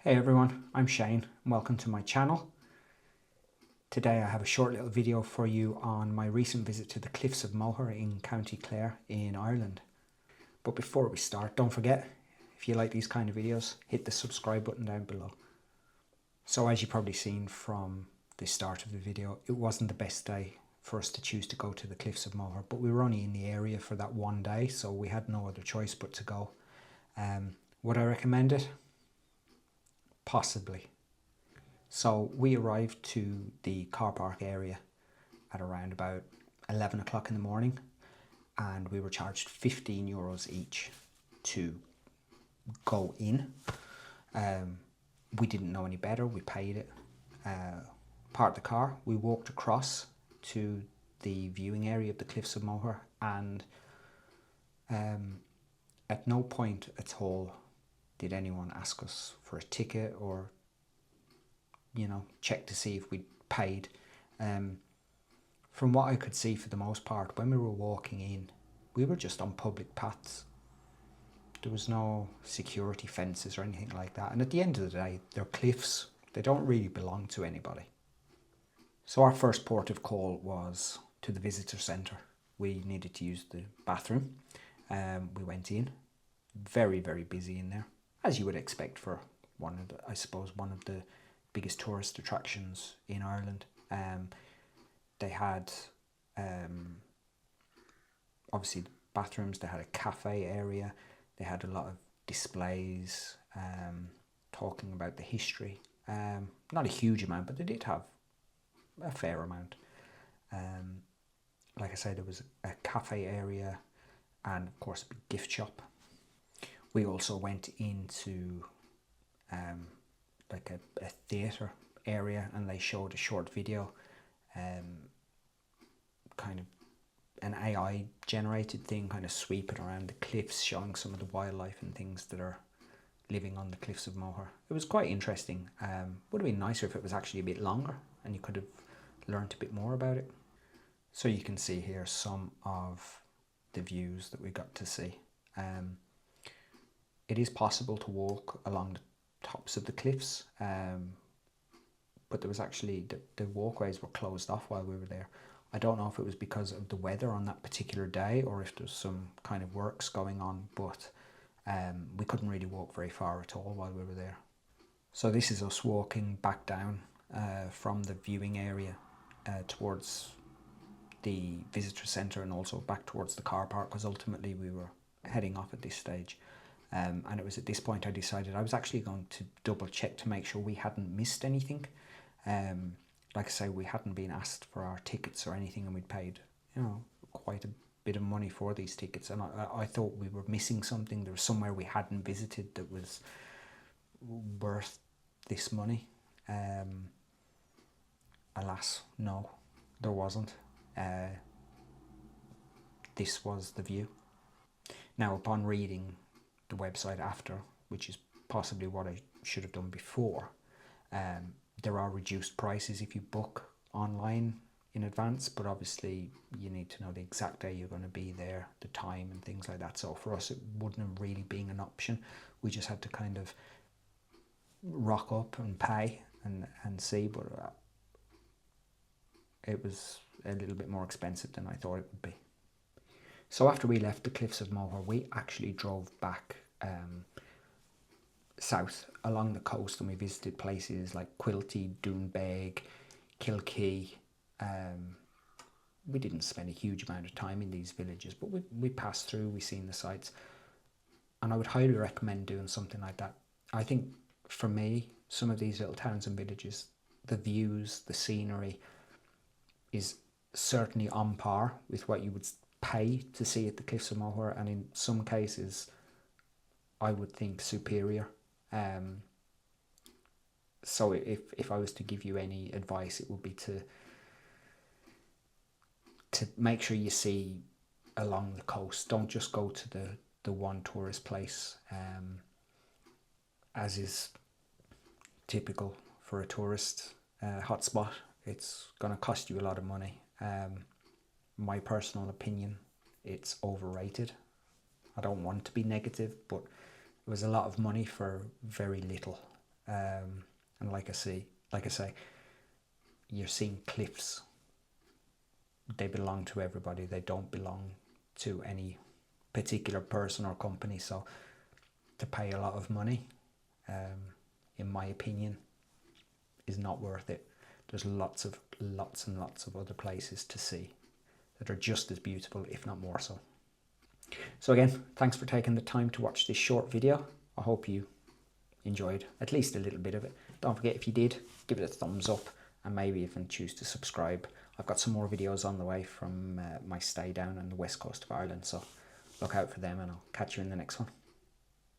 Hey everyone, I'm Shane and welcome to my channel. Today I have a short little video for you on my recent visit to the Cliffs of Moher in County Clare in Ireland. But before we start, don't forget, if you like these kind of videos, hit the subscribe button down below. So as you've probably seen from the start of the video, it wasn't the best day for us to choose to go to the Cliffs of Moher, but we were only in the area for that one day, so we had no other choice but to go. Would I recommend it? Possibly. So we arrived to the car park area at around about 11 o'clock in the morning, and we were charged €15 each to go in. We didn't know any better, we paid it. Parked the car, we walked across to the viewing area of the Cliffs of Moher, and at no point at all did anyone ask us for a ticket or check to see if we'd paid. From what I could see, for the most part, when we were walking in, we were just on public paths. There was no security fences or anything like that. And at the end of the day, they're cliffs. They don't really belong to anybody. So our first port of call was to the visitor centre. We needed to use the bathroom. We went in. Very, very busy in there, as you would expect for one of the biggest tourist attractions in Ireland. They had obviously the bathrooms, they had a cafe area, they had a lot of displays talking about the history. Not a huge amount, but they did have a fair amount. Like I said, there was a cafe area and of course a big gift shop. We also went into like a theatre area, and they showed a short video, kind of an AI generated thing, kind of sweeping around the cliffs, showing some of the wildlife and things that are living on the Cliffs of Moher. It was quite interesting. Would have been nicer if it was actually a bit longer and you could have learnt a bit more about it. So you can see here some of the views that we got to see. It is possible to walk along the tops of the cliffs, but there was actually, the walkways were closed off while we were there. I don't know if it was because of the weather on that particular day or if there's some kind of works going on, but we couldn't really walk very far at all while we were there. So this is us walking back down from the viewing area towards the visitor centre and also back towards the car park, because ultimately we were heading off at this stage. And it was at this point I decided I was actually going to double check to make sure we hadn't missed anything. Like I say, we hadn't been asked for our tickets or anything, and we'd paid, quite a bit of money for these tickets. And I thought we were missing something. There was somewhere we hadn't visited that was worth this money. Alas, no, there wasn't. This was the view. Now, upon reading the website after, which is possibly what I should have done before, there are reduced prices if you book online in advance, but obviously you need to know the exact day you're going to be there, the time and things like that. So for us it wouldn't have really been an option. We just had to kind of rock up and pay and see, but it was a little bit more expensive than I thought it would be. So after we left the Cliffs of Moher, we actually drove back south along the coast, and we visited places like Quilty, Doonbeg, Kilkee. We didn't spend a huge amount of time in these villages, but we passed through, we seen the sights, and I would highly recommend doing something like that. I think for me, some of these little towns and villages, the views, the scenery is certainly on par with what you would pay to see at the Cliffs of Moher, and in some cases I would think superior. So if I was to give you any advice, it would be to make sure you see along the coast. Don't just go to the one tourist place, as is typical for a tourist hotspot. It's going to cost you a lot of money. My personal opinion, it's overrated. I don't want to be negative, but it was a lot of money for very little. And like I say, you're seeing cliffs. They belong to everybody. They don't belong to any particular person or company. So to pay a lot of money, in my opinion, is not worth it. There's lots and lots of other places to see that are just as beautiful, if not more so. So again, thanks for taking the time to watch this short video. I hope you enjoyed at least a little bit of it. Don't forget, if you did, give it a thumbs up and maybe even choose to subscribe. I've got some more videos on the way from my stay down on the west coast of Ireland, so look out for them, and I'll catch you in the next one.